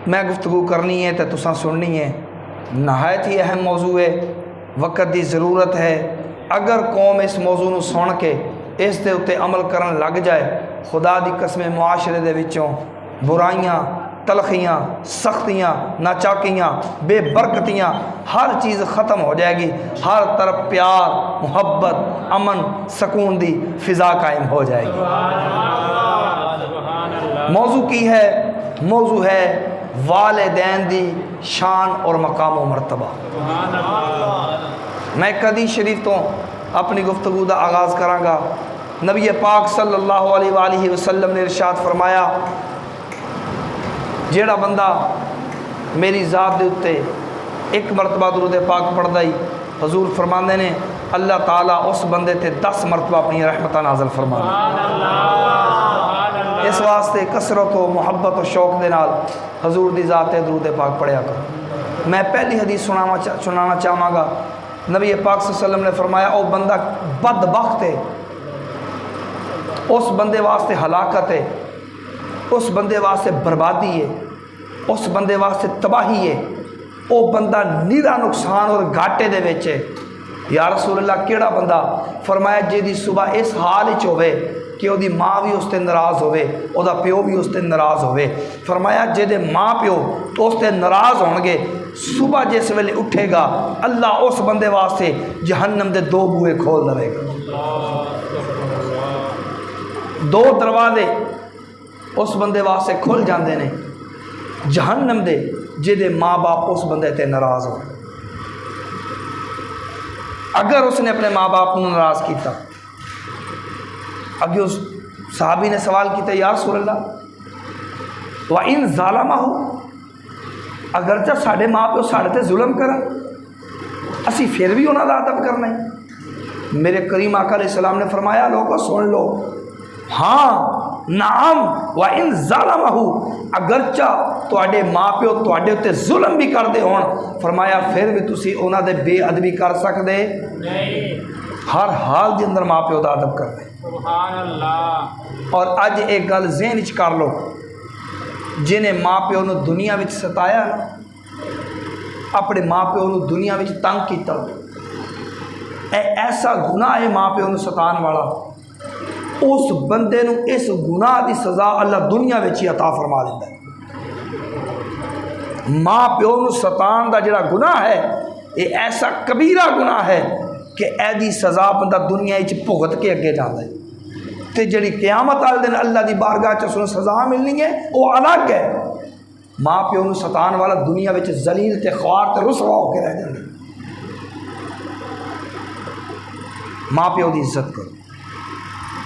मैं गुफ्तगू करनी है तो तुसां सुननी है। नहायत ही अहम मौजू है, वक़्त की ज़रूरत है। अगर कौम इस मौजू नूं सुन के इस दे उत्ते अमल करन लग जाए, खुदा दी कसम मुआशरे दे विचों बुराइयां, तलखियाँ, सख्तियाँ, नाचाकियाँ, बेबरकतियाँ, हर चीज़ ख़त्म हो जाएगी। हर तरफ प्यार, मोहब्बत, अमन, सकून दी फ़िज़ा कायम हो जाएगी। मौजू की है, मौजू है वालिदैन दी शान और मकाम व मर्तबा। मैं एक हदीस शरीफ तो अपनी गुफ्तगू का आगाज़ करांगा। नबी पाक सल्लल्लाहु अलैहि वसल्लम ने इरशाद फरमाया, जेड़ा बंदा मेरी ज़ात दे उत्ते एक मरतबा दुरूद पाक पढ़दा ही, हजूर फरमाते ने अल्लाह ताला उस बंदे ते 10 मरतबा अपनी रहमत नाज़िल फरमांदा। इस वास्ते कसरत व मुहब्बत और शौक के नाल हजूर दी ज़ात ते दुरूद पाक पढ़िया करो। मैं पहली हदीस सुनाना चाहांगा। नबी पाक सल्लल्लाहु अलैहि वसल्लम ने फरमाया, ओ बंदा बदबख्त है, उस बंदे वास्ते हलाकत है, उस बंदे वास्ते बर्बादी है, उस बंदे वास्ते तबाही है, वो बंदा निरा नुकसान और घाटे दे विच है। या रसूल अल्लाह केड़ा बंदा? फरमाया जिहदी सुबह इस हाल च होवे कि उसकी माँ भी उससे नाराज़ होवे, उसका प्यो भी उससे नाराज़ होवे। फरमाया जिहदे माँ प्यो उससे नाराज़ होणगे, सुबह जिस वेले उठेगा अल्लाह उस बंदे वास्ते जहन्नम के 2 बूहे खोल देगा। 2 दरवाजे उस बंदे वास्ते खुल जाते हैं जहन्नम दे, जिहदे माँ बाप उस बंदे ते नाराज़ हो। अगर उसने अपने माँ बाप को नाराज़ किया, अगे उस साहबी ने सवाल किया, या रसूल अल्लाह व इन ज़ालमा हो, अगर जब साढ़े माँ प्यो साढ़े ते जुल्म करन, असी फिर भी उन्होंने अदब करना है। मेरे करीम आका अलैहिस्सलाम ने फरमाया, लोगों सुन लो, हाँ नाम व इन ज़ालमहु, अगरचा तुहाडे माँ प्यो तुहाडे उत्ते जुल्म भी करते होण, फरमाया फिर भी तुसी उन्हां दे बेअदबी कर सकदे नहीं। हर हाल के अंदर माँ प्यो का अदब करते। सुभान अल्लाह। और अज एक गल ज़हन च कर लो, जिन्हें माँ प्यो नूं दुनिया विच सताया ना, अपने माँ प्यो नूं दुनिया विच तंग कीता, ऐसा गुनाह है माँ प्यो नूं सतान वाला, उस बंदे नूं इस गुनाह की सज़ा अल्लाह दुनिया में ही अता फरमा देता है। माँ प्यो नूं सतान का जिहड़ा गुनाह है, ये ऐसा कबीरा गुनाह है कि ऐदी सज़ा बंदा दुनिया में भुगत के अगे जाता है, तो जी क़यामत वाले दिन अल्लाह की बारगाह च उसनूं सज़ा मिलनी है, वो अलग है। माँ प्यो नूं सतान वाला दुनिया में जलील ते ख्वार ते रुसवा होकर रह जाता। माँ प्यो की इज्जत करो,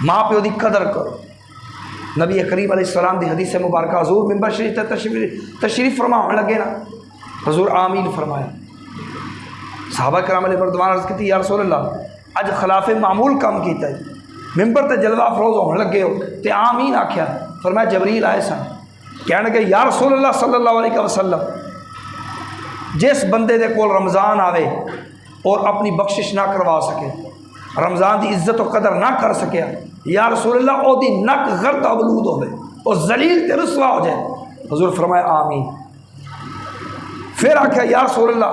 माँ प्यो की कदर करो। नबी करीम अलैहिस्सलाम की हदीस मुबारक, हजूर मिंबर शरीफ तशरीफ फरमाने लगे ना, हजूर आमीन फरमाया। सहाबा कराम अलैहि रिदवान अर्ज़ की, या रसूल अल्लाह अज खिलाफे मामूल काम किया है, मिंबर ते जलवा अफरोज होने लगे हो तो आमीन आख्या। फरमाया जबरील आए सन, कह लगे या रसूल अल्लाह सल्लल्लाहु अलैहि वसल्लम, जिस बंदे दे कोल रमज़ान आवे और अपनी बख्शिश ना करवा सके, रमज़ान की इज्जत और कदर ना कर सके, या रसूल अल्लाह ओदी नक गर्द अबलूद होवे और जलील ते रुसवा हो जाए। हुजूर फरमाया आमीन। फिर आख्या या रसूल अल्लाह,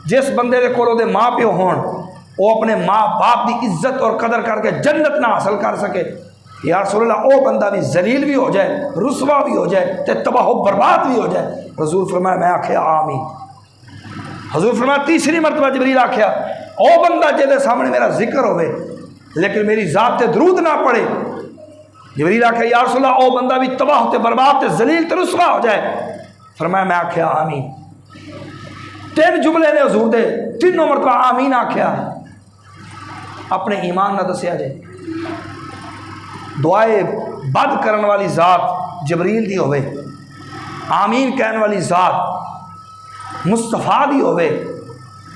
जिस बंदे दे कोल ओदे माँ प्यो होण, वो अपने माँ बाप की इज्जत और कदर करके जन्नत ना हासिल कर सके, या रसूल अल्लाह वो बंदा भी जलील भी हो जाए, रुसवा भी हो जाए, ते तबाह बर्बाद भी हो जाए। हुजूर फरमाया मैं आख्या आमीन। हुजूर फरमाया तीसरी मरतबा जबरील आख्या, ओ बंदा जिहदे सामने मेरा जिक्र होवे लेकिन मेरी ज़ात ते दरूद ना पढ़े। जबरील आख्या या रसूल अल्लाह, ओ बंदा भी तबाह ते बर्बाद ते जलील ते रुसवा हो जाए। फरमाया मैं आख्या आमीन। 3 जुमले ने हजूर दे, 3 मरतबा आमीन आख्या। अपने ईमान ना दसिया जाए, दुआए बद करने वाली ज़ात जबरील दी होवे, आमीन कहने वाली ज़ात मुस्तफा दी होवे,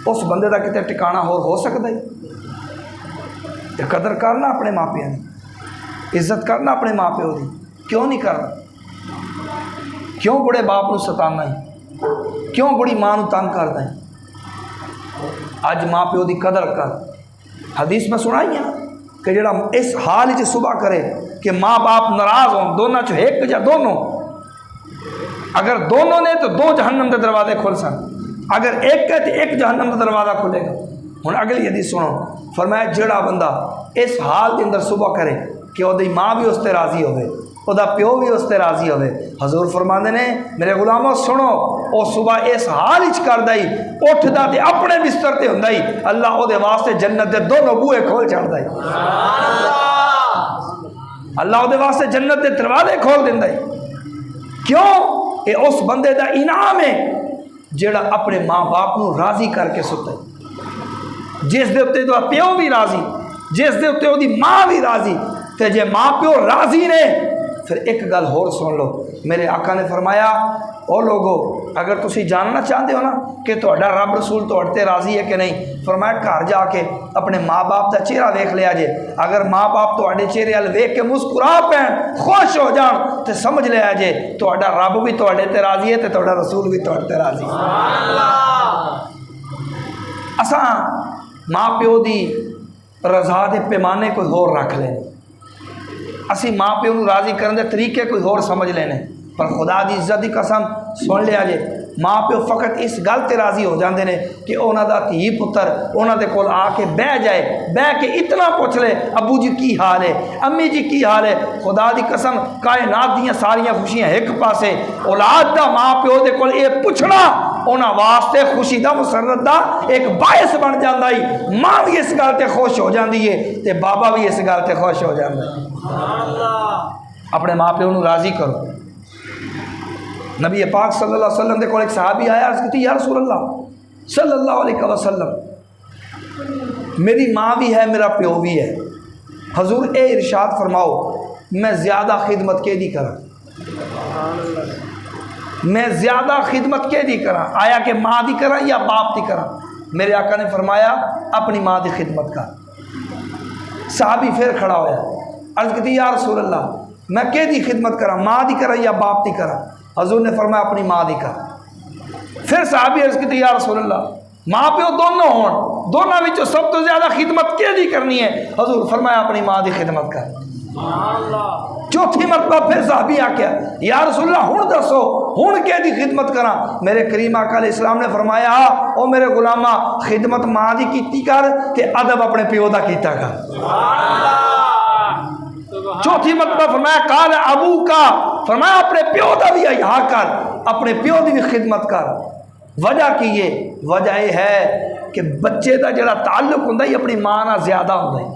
उस बंदे का कितने टिकाना हो सकता है? तो कदर करना अपने माँ प्यो की, इज्जत करना अपने माँ प्यो की, क्यों नहीं करना? क्यों बुढ़े बाप को सताना है? क्यों बुढ़ी माँ को तंग करना है? अज माँ प्यो की कदर कर। हदीस में सुनाई है ना कि जरा इस हाल च सुबह करे कि माँ बाप नाराज़ हो, दोनों चो एक या दोनों, अगर दोनों ने तो 2 जहन्नम के दरवाजे खुल सन, अगर एक है तो 1 जहन्नम का दरवाज़ा खुलेगा। हुण अगली हदीस सुनो, फरमाया जिहड़ा बंदा इस हाल के अंदर सुबह करे कि उसकी माँ भी उसते राज़ी होवे, उसका प्यो भी उसते राज़ी होवे, हजूर फरमाते ने मेरे गुलामों सुनो, वो सुबह इस हाल ही करदा ही उठदा ते अपने बिस्तर ते हुंदा ही अल्लाह ਉਹਦੇ वास्ते जन्नत के दोनों बूहे खोल छड़दा ही, अल्लाह ਉਹਦੇ वास्ते जन्नत के दरवाजे खोल दिंदा ही। क्यों? ये उस बंदे का इनाम है जिहड़ा अपने माँ बाप को राज़ी करके सुता है, जिस दे उत्ते तो प्यो भी राज़ी, जिस दे उत्ते उसदी माँ भी राज़ी। तो जे माँ प्यो राज़ी ने फिर एक गल होर सुन लो, मेरे आका ने फरमाया ओ लोगो अगर तुसी जानना चाहते हो ना कि तुहाडा रब रसूल तुहाडे ते राज़ी है कि नहीं, फरमाया घर जाके अपने माँ बाप का चेहरा वेख लिया जे, अगर माँ बाप तुहाडे चेहरे वाल वेख के मुस्कुरा पैन खुश हो जान तो समझ लिया जे तुहाडा रब भी तुहाडे ते राज़ी है तो तुहाडा रसूल भी तुहाडे ते राज़ी है। असां माँ प्यो की रज़ा के पैमाने कोई होर रख लेने, असी माँ प्यो को राज़ी करने के तरीके कोई होर समझ लेने, पर खुदा की इज्जत की कसम सुन लिया जे माँ प्यो फ़कत इस गल ते राज़ी हो जाते हैं कि उन्होंने धी पुत्र उन्होंने कोल आके बह जाए, बह के इतना पूछ ले अबू जी की हाल है, अम्मी जी की हाल है। खुदा की कसम कायनात दियाँ सारियाँ खुशियाँ एक पासे, औलाद का माँ प्यो के कोल ये पूछना उन्होंने वास्ते खुशी का मुसरत का एक बायस बन जाता है। माँ भी इस गल ते खुश हो जाती है तो बाबा भी इस गल ते खुश हो जाता है। अपने माँ प्यो को राज़ी करो। नबी पाक सल्लल्लाहु अलैहि वसल्लम के कोल एक सहाबी आया, अर्ज़ की या रसूल अल्लाह सल्लल्लाहु अलैहि वसल्लम, मेरी माँ भी है मेरा प्यो भी है, हजूर ए इरशाद फरमाओ मैं ज़्यादा खिदमत के दी करा, मैं ज़्यादा खिदमत के दी करा, आया कि माँ दी करा या बाप दी करा। मेरे आका ने फरमाया अपनी माँ की खिदमत कर। सहाबी फिर खड़ा होया, अर्ज़ की या रसूल अल्लाह मैं के दी खिदमत करा, माँ दी करा या बाप दी करा। हजूर ने फरमाया अपनी माँ दी कर। फिर सहाबी अर्ज़ की या रसूल अल्लाह माँ प्यो दोनों हों, दोनों में सब तो ज़्यादा खिदमत के दी करनी है, हजूर फरमाया अपनी माँ की खिदमत कर। चौथी मरतबा फिर सहाबी आख्या या रसूल अल्लाह हुण दसो हुण के दी खिदमत करा। मेरे करीम आका अलैहिस्सलाम ने फरमाया ओ मेरे गुलामा खिदमत माँ की कीती कर ते अदब अपने प्यो का कीता कर। चौथी मरतबा फरमाया काल अबू का, फरमाया अपने प्यो का भी यहाँ कर, अपने प्यो की भी खिदमत कर। वजह की ये वजह यह है कि बच्चे का जोड़ा ताल्लुक होंदा ही अपनी माँ नाल ज़्यादा होंदा है,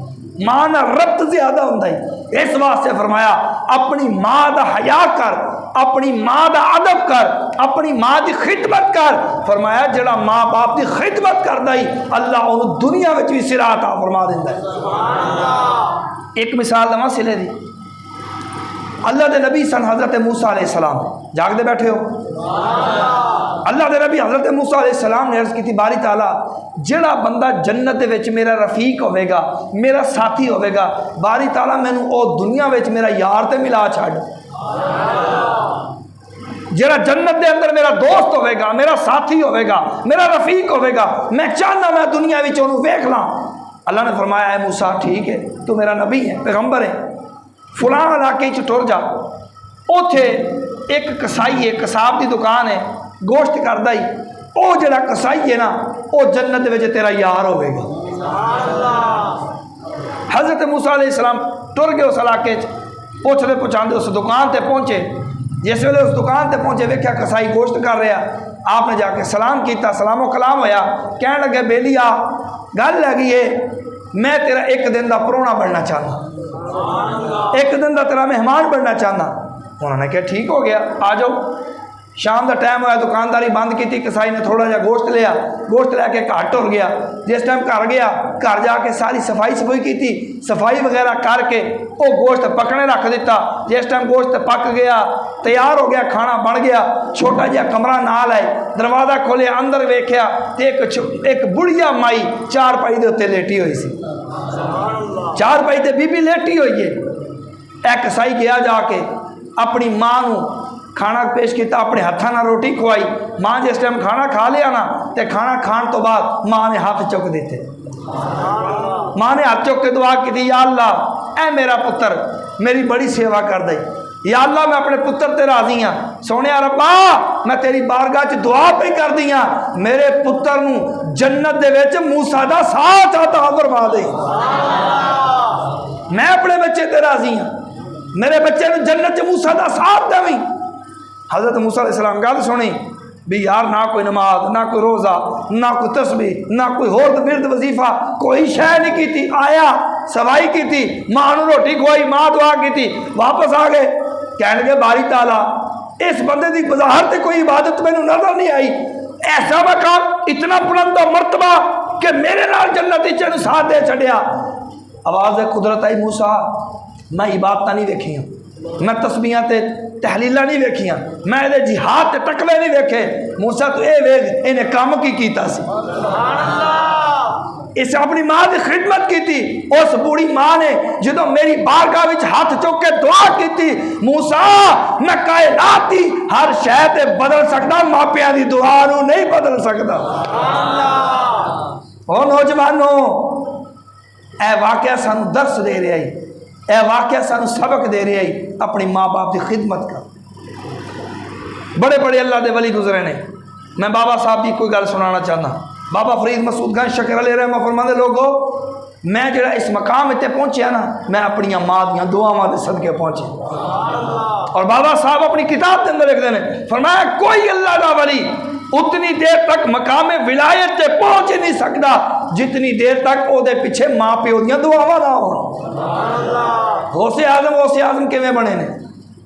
माँ नाल रब्त ज़्यादा होंदा है। इस वास्ते फरमाया अपनी माँ का हया कर, अपनी माँ का अदब कर, अपनी माँ की खिदमत कर। फरमाया जोड़ा माँ बाप की खिदमत करता ही अल्लाह उन्होंने दुनिया में भी सिरा अता फरमा देंदा है। एक मिसाल दवा सिले दी, अल्लाह के नबी सन हज़रत मूसा अलैहिस्सलाम, जागते बैठे हो, अल्लाह के नबी हज़रत मूसा अलैहिस्सलाम ने अर्ज़ की बारी ताला जिहड़ा बंदा जन्नत दे विच मेरा रफीक होवेगा, मेरा साथी होवेगा, बारी ताला मैनू ओ दुनिया विच मेरा यार ते मिला छड़। जिहड़ा जन्नत के अंदर मेरा दोस्त होवेगा, मेरा साथी होवेगा, मेरा रफीक होवेगा, मैं चाहना मैं दुनिया विच ओनू वेख ला। अल्लाह ने फरमाया है मूसा ठीक है तू मेरा नबी है, पैगंबर है, फलां इलाके च टुर जा, उथे एक कसाई है, कसाब की दुकान है, गोश्त करदा ही, वो जड़ा कसाई है ना वो जन्नत में तेरा यार होगा। हज़रत मूसा अलैहिस्सलाम टुर गए उस इलाके पुछते पुछाते उस दुकान पर पहुँचे। जिस वेले उस दुकान पर पहुँचे वेख्या कसाई गोश्त कर रहा, आपने जाके सलाम किया, सलामो कलाम होया, कह लगे बेली आ गल हैगी है मैं तेरा एक दिन का परौना बनना चाहता, एक दिन का तेरा मेहमान बनना चाहता। उन्होंने कहा ठीक हो गया आ जाओ। शाम का टाइम होया, दुकानदारी बंद की, कसाई ने थोड़ा जहा गोश्त लिया, गोश्त लैके घर टुर गया। जिस टाइम घर गया, घर जाके सारी सफाई सफाई की, सफाई वगैरह करके वो गोश्त पकने रख दिता। जिस टाइम गोश्त पक गया, तैयार हो गया, खाना बन गया, छोटा जहा कमरा नाल है, दरवाज़ा खोलिया, अंदर वेख्या तो एक बुढ़िया माई चारपाई के उत्ते लेटी हुई सी, चारपाई ते बीबी लेटी हुई है। एक कसाई गया जाके अपनी माँ को खाना पेश किया, अपने हत्था ना रोटी खुआई। माँ जिस टाइम खाना खा लिया ना तो खाना खाने तो बाद माँ ने हाथ चुक दिते, माँ ने हाथ चुक के दुआ की, या अल्लाह ऐ मेरा पुत्र मेरी बड़ी सेवा कर दई, या अल्लाह मैं अपने पुत्र ते राजी हाँ, सोने रब्बा मैं तेरी बारगाह च दुआ पे कर दी हाँ, मेरे पुत्र नू जन्नत दे विच मूसा दा साथ अता फरमा दे। मैं अपने बच्चे ते राजी हाँ, मेरे बच्चे नू जन्नत च मूसा दा साथ देवी। हज़रत मूसा अलैहिस्सलाम गल सुनी भी यार ना कोई नमाज, ना कोई रोज़ा, ना कोई तस्बीह, ना कोई होर बिरद वजीफा, कोई शय नहीं की थी। आया सफाई की थी, मां नू रोटी खुआई, मां दुआ की थी, वापस आ गए। कह लगे बारी ताला इस बंदे की बज़ाहर से कोई इबादत मैनू नजर नहीं आई, ऐसा मकाम, इतना बुलंद मरतबा कि मेरे नाल जन्नत च साथ दे छड़िया। आवाज़ कुदरत आई, मूसा मैं इबादत नहीं देखियां, मैं तस्बीहां ते तहलीला नहीं वेखियां, मैं ये जिहाद ते टकवे नहीं वेखे। मूसा तू ये वेख इन्हें काम की कीता सी, इस अपनी मां की खिदमत की थी। उस बूढ़ी मां ने जो मेरी बारगाह विच हाथ चुक के दुआ की थी, मूसा मैं कायनात की हर शय ते बदल सकता, मापिया की दुआ नू नहीं बदल सकता। ओ नौजवानों, ए वाकया सानू दर्श दे रहा है, ए वाकया सानू सबक दे रहा है, अपनी माँ बाप की खिदमत कर। बड़े बड़े अल्लाह के वली गुजरे ने। मैं बाबा साहब की कोई गल सुनाना चाहना। बाबा फरीद मसूद गंज शकर अली रहमा फरमाते लोगो, मैं जरा इस मकाम इतने पहुंचा ना, मैं अपनी माँ दियाँ दुआवां के सदके पहुंचे। और बाबा साहब अपनी किताब के अंदर लिखते हैं, फरमाया कोई अल्लाह का वली उतनी देर तक मकाम विलायत से पहुंच ही नहीं सकता जितनी देर तक ओदे पीछे माँ प्यो दियाँ दुआवां ना हो। गौसे आजम किवें बने ने,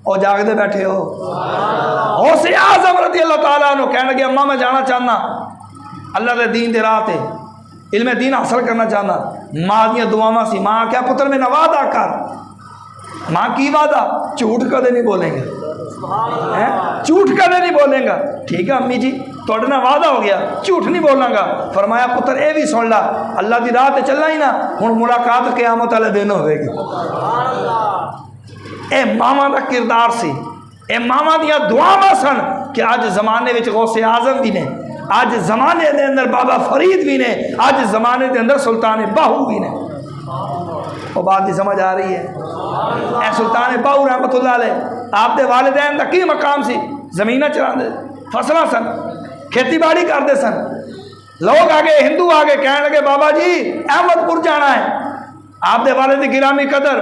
और जागते बैठे हो। गौसे आजम रज़ी अल्लाह ताला अन्हु कहने लगे, अम्मा मैं जाना चाहना अल्लाह के दीन दे राह ते इल्मे दीन हासिल करना चाहना। माँ दियाँ दुआवां सी। माँ क्या पुत्र मेरा वादा कर। माँ की वादा, झूठ कदे नहीं बोलेंगे, झूठ कदे नहीं बोलेंगा। ठीक है अम्मी जी थोड़े ना वादा हो गया, झूठ नहीं बोलांगा। फरमाया पुत्र ये भी सुन ला, अल्लाह की राह ते चलना ही ना, हुण मुलाकात क़यामत वाले दिन होगी। ए मावां का किरदार सी, ए मावां दियां दुआवां सन कि अज जमाने में गौसे आजम भी ने, अज जमाने के अंदर बाबा फरीद भी ने, अज जमाने के अंदर सुल्तान बाहू भी ने। वो बात की समझ आ रही है? ए सुल्तान बाहू रहमतुल्लाह अलैह, आपके वालिदैन का की मकाम सी, जमीन चलाते, फसलां सन, खेती बाड़ी करते सन। लोग आ गए, हिंदू आ गए, कहने लगे बाबा जी अहमदपुर जाना है। आपके वालिद की गिरामी कदर,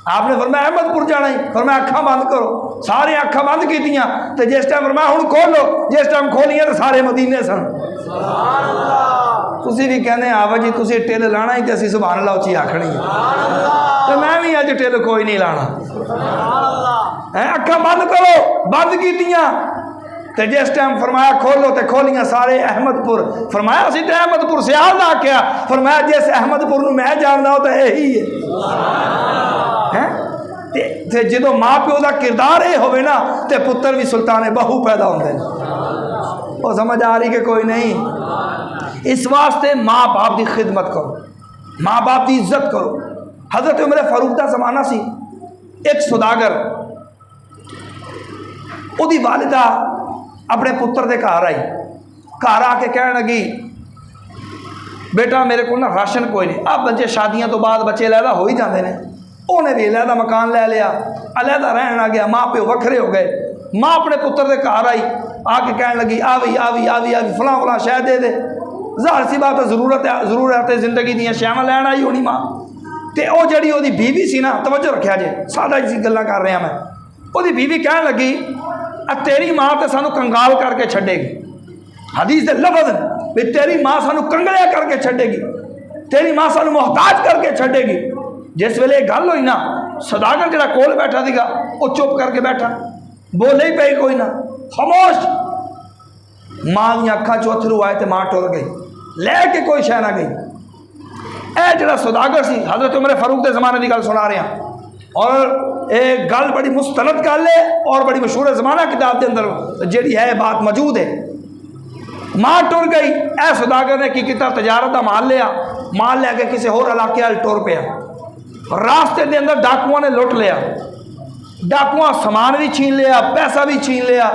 आपने फरमाया अहमदपुर जाना ही। फरमाया अखा बंद करो, सारे अखा बंद की। तो जिस टाइम फरमाया हुण खोलो, जिस टाइम खोलियां तो सारे मदीने सन। तुसी भी कहने आवा जी तुसी टिल लाना ही, तो असीं सुभान अल्लाह उची आखनी है। तो मैं भी अज टिल कोई नहीं लाना है। अखा बंद करो, बंद की। तो जिस टाइम फरमाया खोलो तो खोलियां सारे अहमदपुर। फरमाया असीं तो अहमदपुर सियाल ना आख्या। फरमाया जिस अहमदपुर नूं मैं जानदा तो यही है। ते जो माँ प्यो का किरदार ये होवे ना, तो पुत्र भी सुल्तान बाहू पैदा होंदे ने। वो समझ आ रही कि कोई नहीं? इस वास्ते माँ बाप की खिदमत करो, माँ बाप की इज्जत करो। हज़रत उमर फारूक का जमाना सी, एक सौदागर उदी वालिदा अपने पुत्र के घर आई, घर आके कहने लगी बेटा मेरे को ना राशन कोई नहीं। अब बच्चे शादियों तो बाद बच्चे अलहदा हो ही जाते हैं, उन्हें भी अलहदा मकान ले लिया, अलहदा रहन आ गया, माँ प्यो वखरे हो गए। माँ अपने पुत्र के घर आई, आके कहने लगी आवी आवी आवी आवी फलां फलां शह दे दे। ज़ाहिर सी बात है ज़रूरत जिंदगी दी शैवां लैन आई होनी माँ। तो वह जी वो बीवी सी ना, तवज्जो रखा जे सादा जी गल्लां कर रहा मैं, वो बीवी कहन लगी तेरी माँ तो सानू कंगाल करके छड़ेगी। हदीस दे लफ्ज़ भी तेरी माँ सानू कंगलिया करके छड़ेगी, तेरी माँ सानू मोहताज करके छड़ेगी। जिस वेले गल हुई ना, सौदागर जिहड़ा कोल बैठा सीगा वो चुप करके बैठा, बोले ही पे कोई ना, खामोश। माँ दी अखां चों अथरू आए तो माँ टुर गई, लैके कोई शह ना गई। ए जिहड़ा सौदागर सी, हज़रत उमर फारूक के ज़माने की गल सुना रहा, और एक गल बड़ी मुस्तनद गल है और बड़ी मशहूर ज़माना किताब के अंदर जी है बात मौजूद है। माँ टुर गई, ए सौदागर ने की किया, तजारत का माल लिया, माल लैके किसी होर इलाके वाल टुर पिया। रास्ते के अंदर डाकुओं ने लुट लिया, डाकुआ समान भी छीन लिया, पैसा भी छीन लिया,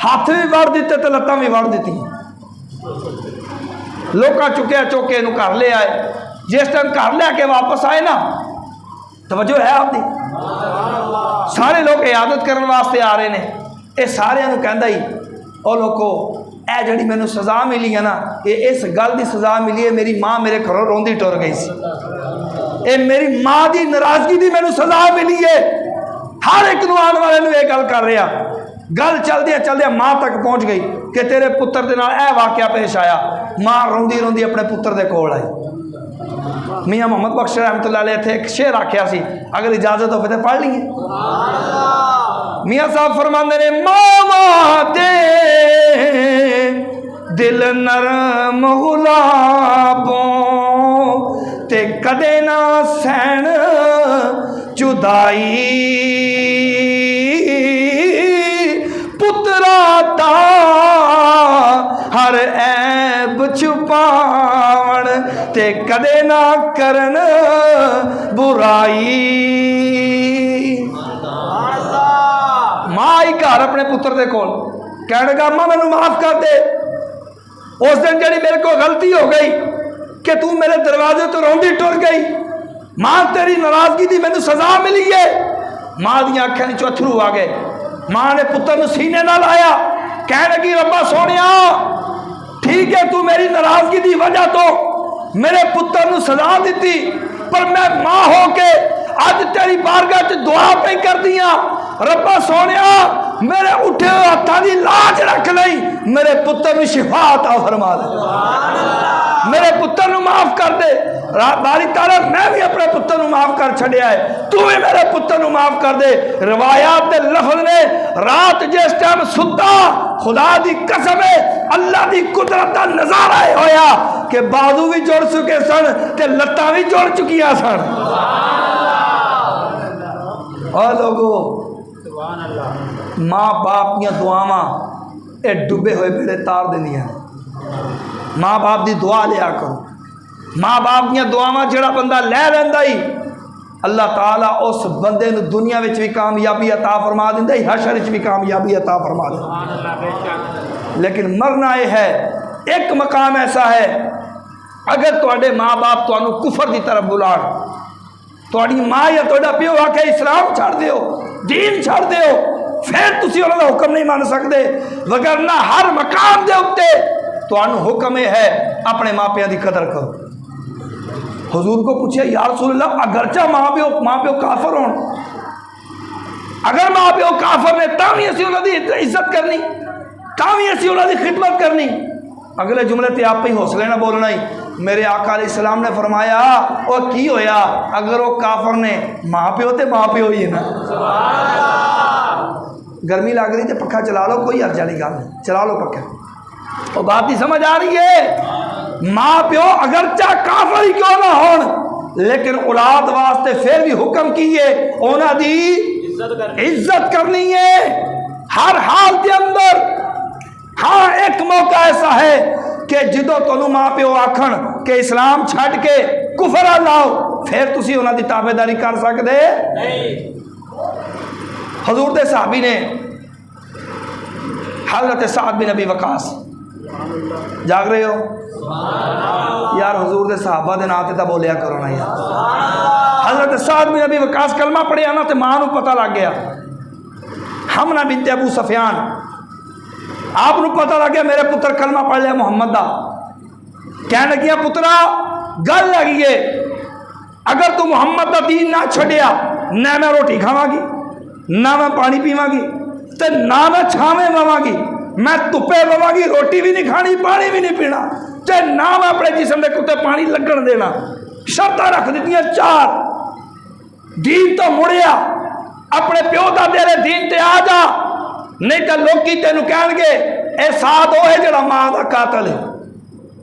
हाथ भी वड़ दिते तो लत्तां भी वड़ दी। लोग चुके चुके इनू घर ले आए। जिस टाइम घर लैके वापस आए ना, तवज्जो है आपकी, सारे लोग इयादत करने वास्ते आ रहे हैं। ये सारिਆਂ ਨੂੰ ਕਹਿੰਦਾ ही ਉਹ लोगो ਇਹ ਜਿਹੜੀ ਮੈਨੂੰ सज़ा मिली है ना, ये इस गल की सज़ा मिली है, मेरी माँ मेरे घरों रोंदी टुर गई सी, ये मेरी माँ की नाराज़गी की मैनू सज़ा मिली है। हर एक आने वाले ये गल कर रहा। गल चलदे चलदे माँ तक पहुँच गई कि तेरे पुत्र के नाल यह वाक़या पेश आया। माँ रोंदी रोंदी अपने पुत्र के कोल आई। मियाँ मोहम्मद बख्श रहमतुल्लाह अलैह इत्थे एक शेर आख्या सी, अगर इजाजत हो तो पढ़ लीए। मियाँ साहब फरमाते ने मामा दे दिल नरम गुलाबों ते कदे ना सहन जुदाई, पुत्रा दा हर ऐब छुपावन ते कदे ना करन बुराई। माँ ही घर अपने पुत्र के कोल कह लगा अम्मा मैनू माफ कर दे, उस दिन जी मेरे को गलती हो गई कि तू मेरे दरवाजे तो रोंदी टुर गई। माँ तेरी नाराजगी की मैनू सज़ा मिली है। माँ दी अखां चो अथरू आ गए। माँ ने पुत्र नू सीने नाल लाया, कह लगी रब्बा सोनिया ठीक है तू मेरी नाराजगी की वजह तो मेरे पुत्र नू सज़ा दी, पर मैं माँ हो के अज तेरी बारगाह च दुआ पे कर दिया। रब्बा सोनिया मेरे उठे हुए हत्थों की लाज रख लई, मेरे पुत्र नू शिफा अता फरमा दे, मेरे पुत्र नू माफ कर दे। बारी ताला मैं भी अपने पुत्र नू माफ कर छड़िया है, तू भी मेरे पुत्र नू माफ कर दे। रिवायात दे लफ्ज ने रात जिस टाइम सुता खुदा दी कसम है अल्लाह दी कुदरत का नजारा होया कि बाजू भी जुड़ चुके सन ते लत्तां भी जुड़ चुकियां सन। और लोगों माँ बाप दियां दुआवां ये डुबे हुए बेड़े तार देंदियां। माँ बाप की दुआ लिया करो। माँ बाप दियां दुआवां जिहड़ा बंदा लै लैंदा ही अल्लाह ताला उस बंदे नूं दुनिया विच भी कामयाबी अता फरमा दिंदा ही, हशर विच भी कामयाबी अता फरमा दिंदा। लेकिन मरना यह है, एक मकाम ऐसा है अगर तुहाडे माँ बाप तुहानूं कुफर की तरफ बुलाण, तुहाडी माँ या तुहाडा प्यो आखे इस्लाम छड़ दिओ दीन छड़ दिओ, फिर तुसीं उन्हां दा हुक्म नहीं मान सकदे। वगरना हर मकाम दे उत्ते तुहानूं हुक्म यह है अपने मापियां की कदर करो। हुजूर को पूछिया या रसूलल्लाह अगरचा माँ प्यो काफर होण, अगर माँ प्यो काफर ने तां भी असीं उन्हां दी इज्जत करनी, तां भी असीं उन्हां दी खिदमत करनी। अगले जुमले ते आप ही हौसले ना बोलना ही। मेरे आका अलैहिस्सलाम ने फरमाया और की होया अगर वो काफर ने माँ प्यो तो माँ प्यो ही है ना। गर्मी लग रही तो पक्खा चला लो, कोई अर्ज वाली गल नहीं, चला लो पक्खा। और बात ही समझ आ रही है। माँ प्यो अगर चाहे काफर ही क्यों ना हो, लेकिन औलाद वास्ते फिर भी हुक्म कीए उन्हां दी इज्जत करनी है हर हाल के अंदर। हाँ एक मौका ऐसा है कि जो तुहानू माँ प्यो आखन कि इस्लाम छड्ड के कुफर लाओ, फिर तुसी उन्हां दी ताबेदारी कर सकदे नहीं। हजूर दे सहाबी ने हज़रत साद बिन अबी वकास, जाग रहे हो यार, हजूर दे सहाबा दे नाम ते तां बोलिया करो ना यार। हज़रत साद बिन अबी वकास कलमा पढ़िया ना तो माँ नू पता लग गया। हमना बिनते अबू सफियान आपनू पता लग गया मेरे पुत्र कलमा पढ़ लिया मुहम्मद दा। कह लगिया पुत्रा गल लगी है, अगर तू मुहम्मद दा दीन ना छड़िया ना मैं रोटी खावांगी, ना मैं पानी पीवांगी, ते ना मैं छावें बवांगी, मैं धुप्पे बवांगी, रोटी भी नहीं खानी पानी भी नहीं पीना, ते ना मैं अपने जिस्म के उत्ते पानी लगन देना। शर्तां रख दित्तियां चार। दीन तो मुड़िया अपने प्यो दादे दे दीन ते आ जा, नहीं तो लोग तेन कह साथ वो है जरा माँ का कातल है।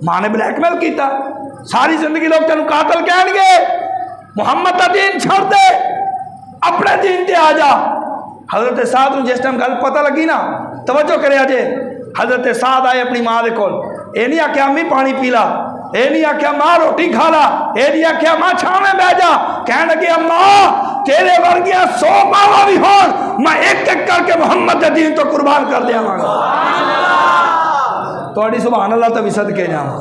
माँ ने ब्लैकमेल किया, सारी जिंदगी लोग तेन कातल कह मुहम्मद का दीन छोड़ दे, अपने दीन ते आ जा। हजरत साद को जिस टाइम गल पता लगी ना, तवज्जो करे जे, हजरत साद आए अपनी माँ के कोल, ये नहीं आख्या अम्मी पानी पी ला, ये नहीं आख्या माँ रोटी खा ला, ये नहीं आख्या माँ छावे बह जा। कह लगे अम्मा तेरे वर्गिया 100 मावा भी हो, मैं एक एक करके मुहम्मद के दीन तो कुर्बान कर देवांगा। थोड़ी सुभान अल्लाह तो भी सदके जावां।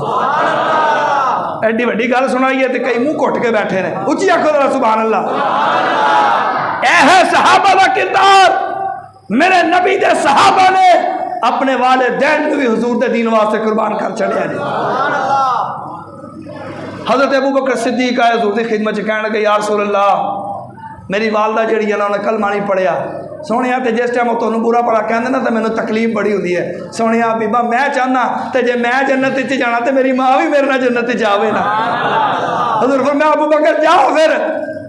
एडी वड्डी गल सुनाई है तो कई मुँह घुट के बैठे ने, उच्ची आखो जरा सुभान अल्लाह। यह है सहाबा का किरदार। मेरे नबी दे सहाबा ने अपने वालिदैन को भी हुजूर दे दीन वास्ते कुर्बान कर छड़िया जी। हज़रत अबू बकर सिद्दीक आए हुजूर की खिदमत कह लगे या रसूल अल्लाह मेरी वालदा जी उन्होंने कलमा नहीं पढ़िया सोने तो जिस टाइम वो तुहानू बुरा भला कहते ना तो मैंने तकलीफ बड़ी होती है। सोने बीबा मैं चाहना तो जे मैं जन्नत च जाना तो मेरी माँ भी मेरे नाल जन्नत च जावे ना। हज़ूर फरमाया अबू बकर जा फिर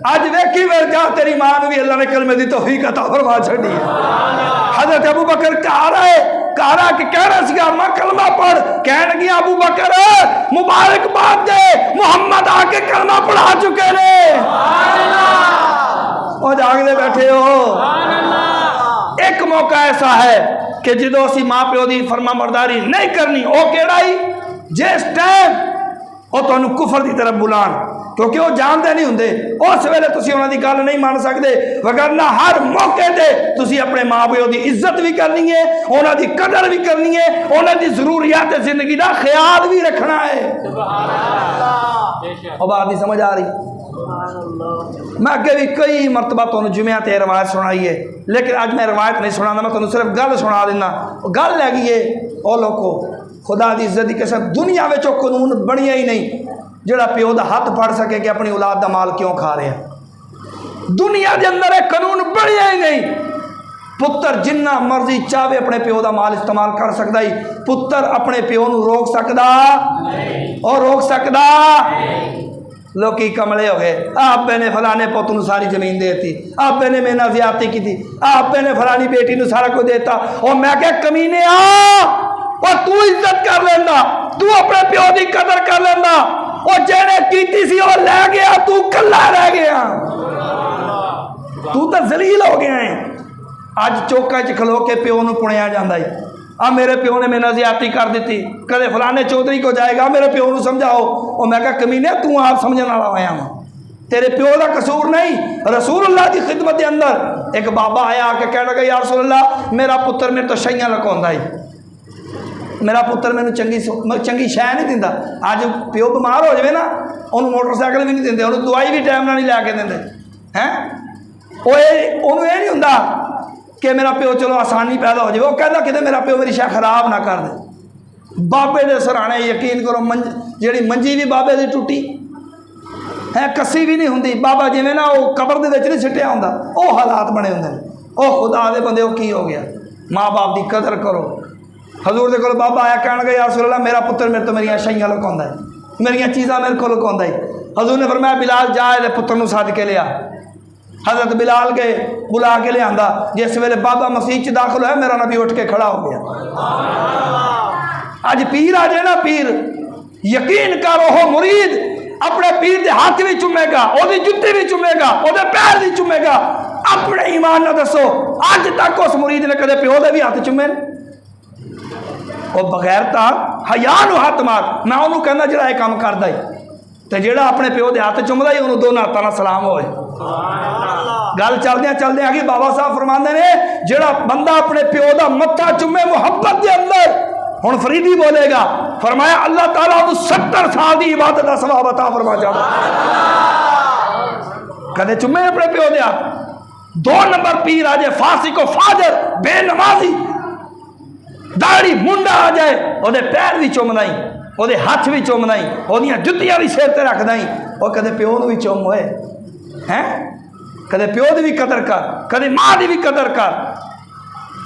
अज वेखी फिर जा तेरी माँ को भी अल्लाह ने कलमे की तौफीक अता फरमा छड़ी है। हज़रत अबू बकर घर आए घर आके कह रहा सीगा मां कलमा पढ़ कह लगी अबू बकर मुबारकबाद दे मुहम्मद आके कलमा पढ़ा चुके ने। और जागते बैठे हो। एक मौका ऐसा है कि जो असी माँ प्यो की फरमा बरदारी नहीं करनी वो केड़ा ही जिस टाइम वो तुहानू कुफर की तरफ बुलान क्योंकि वो जानते नहीं होंगे उस वेले तुसी उन्हां दी गल नहीं मान सकते वगरना हर मौके ते तुसी अपने माँ प्यो की इज्जत भी करनी है उन्हां दी कदर भी करनी है उन्हां दी जरूरियात जिंदगी का ख्याल भी रखना है। और बात नहीं समझ आ रही। मैं अगे भी कई मरतबा तुहानू जुम्मिया ते रवायत सुनाई है लेकिन अज मैं रवायत नहीं सुना मैं तुहानू सिर्फ गल सुना देना। गल हैगी है ओ लोगो खुदा की इज्जत की कसम दुनिया में कानून बनिया ही नहीं जोड़ा प्यो का हाथ फड़ सके कि अपनी औलाद का माल क्यों खा रहे हैं। दुनिया के अंदर एक कानून बनिया ही नहीं। पुत्र जिन्ना मर्जी चाहे अपने प्यो का माल इस्तेमाल कर सकता ही पुत्र अपने प्यो को रोक सकता और रोक सकता। लोकी कमले हो गए आपे ने फलाने पुत को सारी जमीन देती आपे ने मेरे नाल ज़्यादती की थी आपे ने फलानी बेटी को सारा कुछ देता और मैं क्या कमीने और तू इज्जत कर लेंदा तू अपने प्यो की कदर कर लेंदा और जेने कीती सी वो लै गया तू कल्ला रह गया तू तो जलील हो गया है। अज चौका च खलो के प्यो को पुणिया जाता है आ मेरे प्यो ने मेरे नाल ज़्यादती कर दी कदे फलाने चौधरी को जाएगा मेरे प्यो को समझाओ और मैं क्या कमीने तू आप समझने वाला आया वहाँ तेरे प्यो का कसूर नहीं। रसूलुल्लाह की खिदमत के अंदर एक बाबा आया आके कह लगा या रसूलुल्लाह मेरा पुत्र मेरे तो छइयां लकाउंदा है मेरा पुत्र मैंने चंगी शै नहीं दिंदा। अज प्यो बीमार हो जाए ना उन्होंने मोटरसाइकिल भी नहीं देंगे उन्होंने दवाई भी टाइम नहीं लैके देंगे हैं उन्होंने ये नहीं होंदा कि मेरा प्यो चलो आसानी पैदा हो जाए वो कहता कि मेरा प्यो मेरी शै खराब ना कर दे। बाबे के सराहने यकीन करो जी मंजी भी बाबे की टुटी है कसी भी नहीं होंगी बाबा जिमें ना वो कबर के नहीं सिटिया होंगे वो हालात बने होंगे वो खुदा दे बंदे की हो गया। माँ बाप की कदर करो। हजूर के को बाबा आया कह गया यार रसूलल्लाह मेरा पुत्र मेरे तो मेरिया छइयां लुकाउंदा है मेरिया चीज़ां मेरे को लुकाउंदा है। हजूर ने फरमाया बिलाल जा इहदे पुत्र को सद के लिया। हजरत बिलाल के बुला के लिया जिस वेले बाबा मसीह दाखिल होया मेरा नबी उठ के खड़ा हो गया। अज पीर आ जाए ना पीर यकीन कर वो मुरीद अपने पीर के हाथ भी चुमेगा ओदी जुत्ती भी चुमेगा ओदे पैर भी चुमेगा। अपने ईमान ना दसो अज तक उस मुरीद ने कदे प्यो दे भी हाथ चुमे वो बगैरता हया हाथ मार मैं उन्होंने कहना जो यह काम करता है तो जोड़ा अपने प्यो के हाथ चुमदा ही उन्होंने दोनों हाथों सलाम होए। गल चलदे चलदे आ गई बाबा साहब फरमाते ने जोड़ा बंदा अपने प्यो का मत्था चुमे मुहब्बत के अंदर हुण फरीदी बोलेगा फरमाया अल्लाह ताला उन्हें 70 साल की इबादत का सवाब अता फरमा जाता। कदे चुमे अपने प्यो के हाथ। 2 नंबर पीर आ जाए फासिको फाजर बेनमाजी दाढ़ी मुंडा आ जाए वो पैर भी चुमना ही वो हाथ भी चुमना ही वो जुत्तियां भी सिर पर रखना ही और कदे प्यो भी चुम होए हैं कदे प्यो की भी कदर कर कदे माँ की भी कदर कर।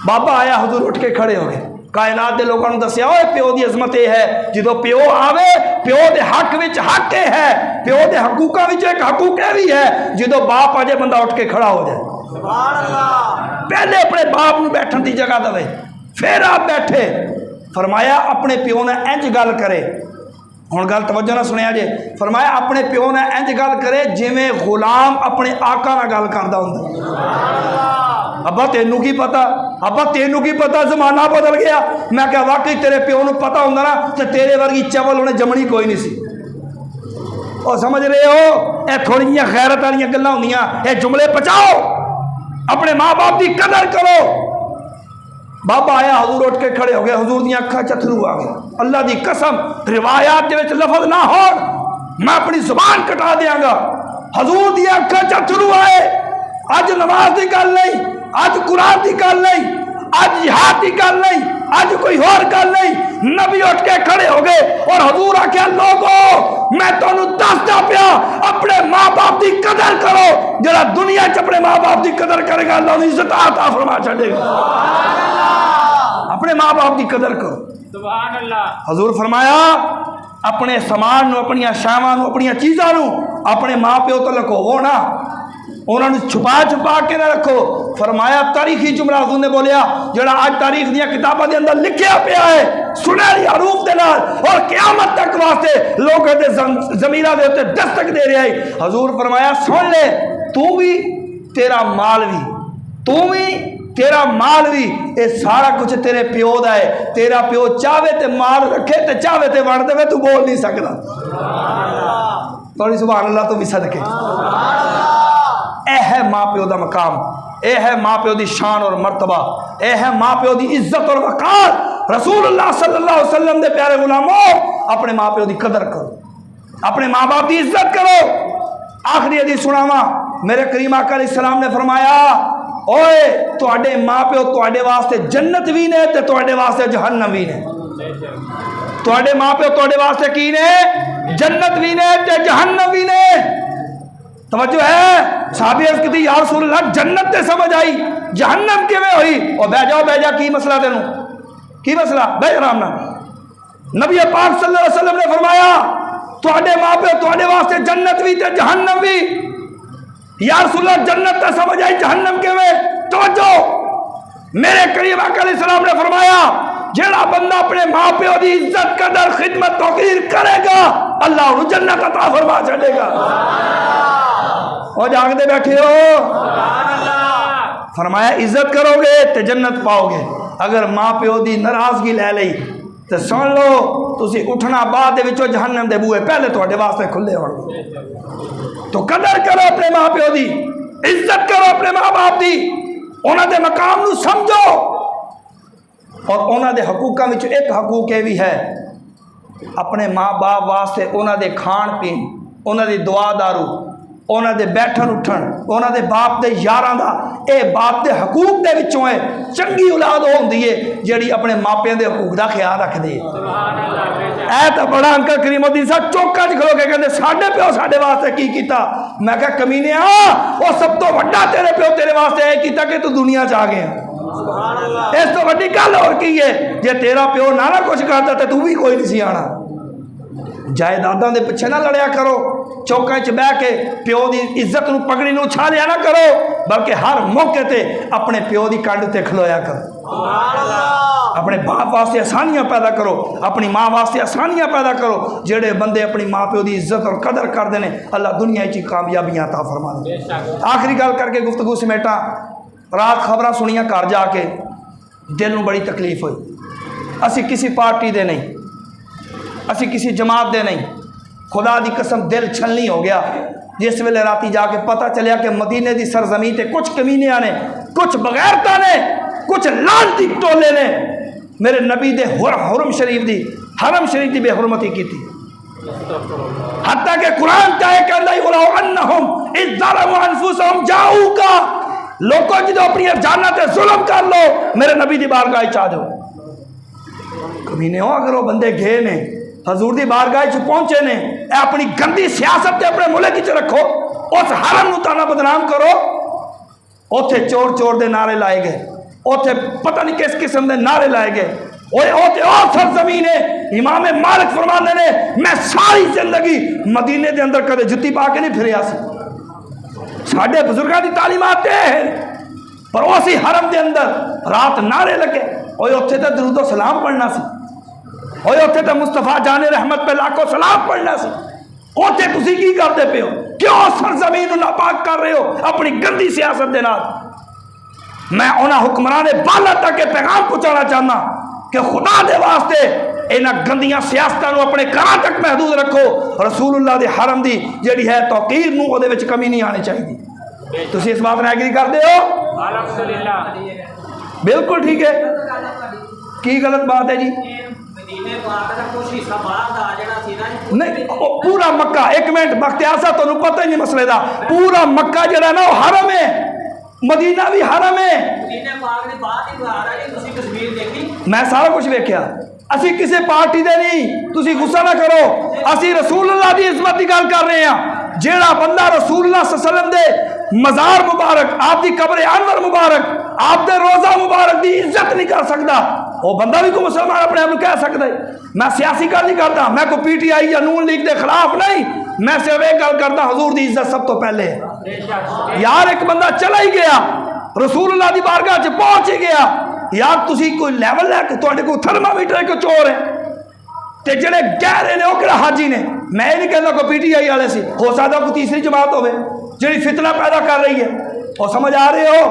बाबा आया हुजूर उठ के खड़े हो गए कायनात के लोगों को दसिया ओए प्यो की अजमत यह है जो प्यो आवे प्यो के हक विच हक है प्यो के हकूकों में एक हकूक भी है जो बाप आ जाए बंदा उठ के खड़ा हो जाए। पहले अपने बाप को बैठने की जगह दे फिर आप बैठे। फरमाया अपने प्यो ने इंज गल करे हुण गल तवज्जो ना सुनिया जे फरमाया अपने प्यो ने इंज गल करे जिवें गुलाम अपने आका नाल गल करदा हुंदा। अब्बा तेनू की पता अब्बा तेनू की पता जमाना बदल गया। मैं क्या वाकई तेरे प्यो को पता होंदा ना तो तेरे वर्गी चवल उन्हें जमनी कोई नहीं सी। और समझ रहे हो ये थोड़ी जी गैरत वाली गल्लां होंदियां ये जुमले पचाओ अपने माँ बाप की कदर करो। बाबा आया हजूर उठ के खड़े हो गए हजूर दी अखा चथरू आ गए। अल्लाह की कसम रिवायात के विच लफज ना हो मैं अपनी जुबान कटा देंगा। हजूर दी अखा चथरू आए अज नमाज की गल नहीं, अज कुरान की गल नहीं, अज जिहाद की गल नहीं, अज कोई और गल नहीं। नबी उठ के खड़े हो गए और हजूर आख्या लोगो मैं तुहानू दसदा पिया अपने माँ बाप की कदर करो। जरा दुनिया च अपने माँ बाप की कदर करेगा अल्लाह उन्हें इज्जत अता फरमा छेगा। अपने माँ बाप की कदर करो। सुभान अल्लाह। हजूर फरमाया अपने समान अपन शावां अपन चीज़ों अपने माँ प्यो तो लुकावो ना, उन्होंने छुपा छुपा के ना रखो। फरमाया तारीखी जुमला हजूर ने बोलिया जड़ा आज तारीख दी किताबों के अंदर लिखिया पिया है सुनहरी हरूफ के नाल और क़यामत तक वास्ते लोगों के ज़मीरा दे उत्ते दस्तक दे रहा है। हजूर फरमाया सुन ले, तू भी तेरा माल भी, तू भी तेरा माल भी, ये सारा कुछ तेरे प्यो का है। तेरा प्यो चाहे तो माल रखे तो चाहे तो वंड देवे, तू बोल नहीं सकता। थोड़ी सुभान अल्लाह तो भी सदके। यह है माँ प्यो का मकाम, यह है माँ प्यो की शान और मर्तबा, यह है माँ प्यो की इज्जत और वकार। रसूलुल्लाह सल्लल्लाहु अलैहि वसल्लम दे प्यारे गुलामों अपने माँ प्यो की कदर करो, अपने माँ बाप की इज्जत करो। आखिरी हदीस सुनावा, मेरे करीम आका अलैहिस्सलाम ने फरमाया ओए तुहाडे माँ प्यो तुहाडे वास्ते जन्नत भी ने ते तुहाडे वास्ते जहन्नम भी ने। तुहाडे माँ प्यो तुहाडे वास्ते की ने? जन्नत भी ने ते जहन्नम भी ने। तवज्जो है? साहबी अर्ज़ की या रसूलल्लाह जन्नत ते समझ आई, जहन्नम किवें हुई? और बह जा की मसला तेनू की मसला? बह आराम नाल। नबी पाक सल्लल्लाहु अलैहि वसल्लम ने फरमाया तुहाडे माँ प्यो तुहाडे वास्ते जन्नत भी ते जहन्नम भी। या रसूलल्लाह जन्नत ते समझ आई, जहन्नम किवें? तवज्जो, मेरे करीम आका अलैहिस्सलाम ने फरमाया जेड़ा बंदा अपने माँ प्यो की इज्जत कदर खिदमत तौकीर करेगा अल्लाह उन्हें जन्नत अता फरमा छेगा। और जागते बैठे हो, फरमाया इज्जत करोगे तो जन्नत पाओगे। अगर माँ प्यो की नाराजगी लै ली तो सुन लो तुसी उठना बाद जहन्नम के बूहे पहले थोड़े वास्ते खुले होंगे। तो कदर करो अपने माँ प्यो की, इज्जत करो अपने माँ बाप की, उन्होंने मकाम नू समझो। और उन्होंने हकूकों में एक हकूक यह भी है अपने माँ बाप वास्ते उन्होंने खाण पीन, उन्होंने दुआ दारू, उन्होंने बैठन उठन, उन्होंने बाप के यारां का ये बाप के हकूक के विचों है। चंगी औलाद होंदी है जिहड़ी अपने मापियां के हकूक का ख्याल रखती है। ऐ तो बड़ा अंकल करीमुद्दीन साहब चौका च खलो के कहते साडे प्यो साडे वास्ते की कीता। मैं कहा कमीने वो सब तो वड्डा तेरे प्यो तेरे वास्ते यह कीता कि तू दुनिया च आ गया। इस तो वड्डी गल होर की है? जे तेरा प्यो ना कुछ करता तो तू भी कोई नहीं सी आना। जायदादां दे पिछे ना लड़िया करो, चौका च बह के प्यो की इज्जत नूं पगड़ी नूं उछालिया ना करो, बल्कि हर मौके ते अपने प्यो की कंड ते खलोया करो। अपने बाप वास्ते आसानियां पैदा करो, अपनी माँ वास्ते आसानियां पैदा करो। जेड़े बंदे अपनी माँ प्यो की इज्जत और कदर करते हैं अल्लाह दुनिया च कामयाबियां अता फरमा दे। आखिरी गल करके गुफ्तगू समेटा, रात खबरां सुनिया घर जाके दिल में बड़ी तकलीफ हुई। असी किसी पार्टी दे नहीं, असी किसी जमात दे नहीं, खुदा की कसम दिल छलनी हो गया जिस वेले राती जाके पता चलिया कि मदीने की सरजमी ते कुछ कमीनिया ने, कुछ बगैरता ने, कुछ लानती टोले ने मेरे नबी दे हुरम शरीफ की, हरम शरीफ की बेहुरमती की थी। हत्ता के कुरान चाहे कहता ही उलाओ अन्नहुम इज़ ज़लमू अनफुसहुम जाऊका, लोगों जो अपनी जाना ते जुल्म कर लो मेरे नबी की बारगाह च आ जाओ। कमीने हो अगर वो बंदे गए ने हजूर की बारगाह च पहुंचे ने, अपनी गंदी सियासत ते अपने मुल्क च रखो, उस हरम नूं ताना बदनाम करो। उथे चोर चोर दे नारे लाए गए, उथे पता नहीं किस किस्म के नारे लाए गए। सरजमीन है इमाम मालिक फरमाते ने मैं सारी जिंदगी मदीने के अंदर कदे जुत्ती पा के नहीं फिरिया साडे बुजुर्गों की तालीमात है। पर उसी हरम के अंदर रात नारे लगे, उत्थे तो दरूदो सलाम पढ़ना सी, उत्थे तो मुस्तफा जाने रहमत पे लाखों सलाम पढ़ना सी। उत्थे तुसी की करते पे हो? क्यों सरजमीन नापाक कर रहे हो अपनी गंदी सियासत के नाल? मैं उन्होंने हुक्मरान बाला तक के पैगाम पहुँचाना चाहना कि खुदा दे वास्ते इन्हां गंदियां सियासतां नूं अपने घर तक महदूद रखो। रसूलुल्लाह दे हरम दी जिहड़ी है तौकीर नूं उहदे विच कमी नहीं आनी चाहिए। तुसीं इस बात नाल एग्री करदे हो? बिल्कुल ठीक है। की गलत बात है जी? नहीं पूरा मक्का, एक मिनट बख्तियार साहब तुहानूं पता ही नहीं मसले दा, पूरा मक्का जिहड़ा ना वो हरम है। मदीना भी हरम है। मैं सारा कुछ वेख्या। असी किसी पार्टी दे नहीं, तुसी गुस्सा ना करो, असी रसूलुल्लाह दी इज्जत की गल कर रहे हैं। जेड़ा बंदा रसूलुल्लाह सल्लल्लाहु अलैहि वसल्लम दे मज़ार मुबारक, आपकी कब्र अनवर मुबारक, आपके रोज़ा मुबारक की इज्जत नहीं कर सकता, वो बंदा भी कोई मुसलमान अपने आप कह सकता है। मैं सियासी गल नहीं करता, मैं कोई PTI या नून लीग के खिलाफ नहीं, मैं सिर्फ एक गल करता, हजूर की इज्जत सब तो पहले है। यार एक बंदा चला ही गया, रसूलुल्लाह की बारगाह च पहुंच ही गया, यार तुसी कोई लैवल है कि तुहाडे कोई थर्मामीटर को चोर है, ते जेड़े गहरे ने वो हाजी ने। मैं नहीं कहता कोई PTI वाले सी, हो सकता कोई तीसरी जमात होवे जिहड़ी फितना पैदा कर रही है। और समझ आ रहे हो?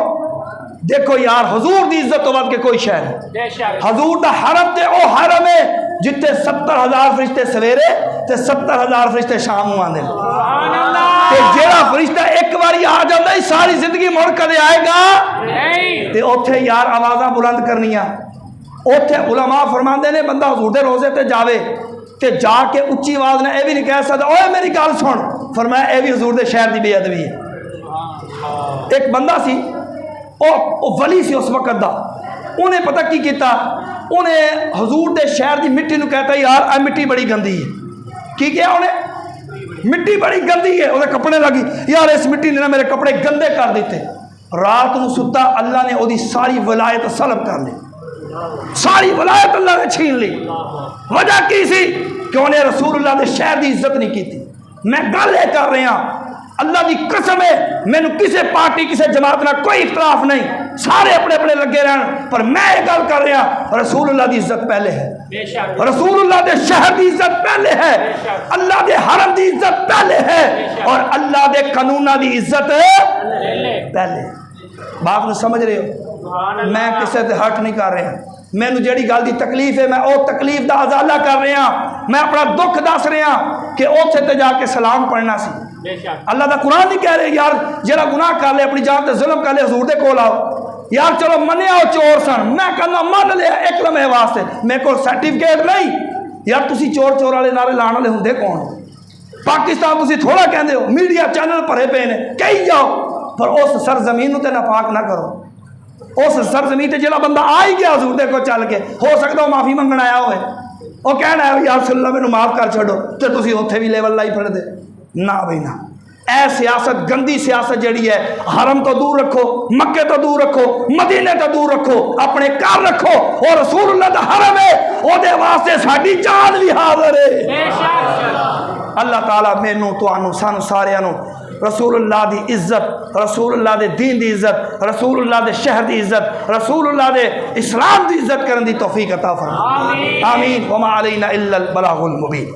देखो यार, हजूर की इज्जत तो वध के कोई शह नहीं। हजूर का हरम ते ओ हरम है जिथे 70,000 फरिश्ते सवेरे ते 70,000 फरिश्ते शाम को आते हैं। जेड़ा फरिश्ता एक बारी आ जाता है सारी जिंदगी मुड़ कदे आएगा ते ओथे यार आवाज़ा बुलंद करनिया। ओथे उलमा फरमाते ने बंदा हजूर दे रोजे ते जावे ते जाके उच्ची आवाज़ ने यह भी नहीं कह सकता ओए मेरी गल सुन, फरमाया यह भी हजूर दे शहर की बेअदबी है। एक बंदा सी, ओ वली सी उस वक्त दा, उन्हें पता की किया, उन्हें हजूर दे शहर की मिट्टी को कहता यार आ मिट्टी बड़ी गंदी है। की किया उन्हें? मिट्टी बड़ी गंदी है, वो कपड़े लगी, यार इस मिट्टी ने ना मेरे कपड़े गंदे कर दिते। रात को सुता, अल्लाह ने वो सारी वलायत सलब कर ली, सारी वलायत अल्लाह ने छीन ली। वजह की सी कि उन्हें रसूलुल्लाह के शहर की इज्जत नहीं की। मैं गल ये कर रहा, अल्लाह की कसम है, मैनू किसी पार्टी किसी जमात ना कोई इख्तलाफ नहीं, सारे अपने अपने लगे रहन, पर मैं ये गल कर रहा रसूलुल्लाह की इज्जत पहले है, रसूलुल्लाह के शहर की इज्जत पहले है, अल्लाह के हरम की इज्जत पहले है, और अल्लाह के कानूना की इज्जत पहले। बात में समझ रहे हो? मैं किसी से हट नहीं कर रहा, मैनू जी गल की तकलीफ है मैं वो तकलीफ का अजाला कर रहा, मैं अपना दुख दस रहा कि उत्थे ते जाके सलाम पढ़ना सी। अल्लाह का कुरान नहीं कह रहे यार जेड़ा गुनाह कर ले अपनी जान से जुल्म कर ले हजूर दे कोल आओ। यार चलो मनिया वो चोर सन, मैं कहना मन लिया एक लम्हे वास्ते, मेरे को सर्टिफिकेट नहीं। यार तुसी चोर चोर वाले नारे लाने वाले होंदे कौन? पाकिस्तान तुसी थोड़ा कहते हो, मीडिया चैनल भरे पे ने, कही जाओ, पर उस सरजमीन ते नापाक ना करो। उस सरजमीन जो बंदा आ ही गया हजूर दे को चल के, हो सकता वो माफ़ी मंगण आया होवे, वो कहना है यार सल्ला मैनू माफ़ कर छोड़ो, तो तुसी उत्थे भी लेवल लाई फिरदे ना भाई ना। ए सियासत गंदी सियासत जी है, हरम तो दूर रखो, मक्के तो दूर रखो, मदीने तो दूर रखो, अपने घर रखो, और रसूलुल्लाह दा हरम है ओदे वास्ते साडी जान भी हाज़िर है। अल्लाह ताला मैनू तुहानू सानू सारियां नू रसूलुल्लाह की इज्जत, रसूलुल्लाह के दीन की इज्जत, रसूलुल्लाह के शहर की इज्जत, रसूलुल्लाह के इस्लाम की इज्जत करने की तौफीक अता फरमाए। आमीन। वमा अलैना इल्लल बलागुल मुबीन।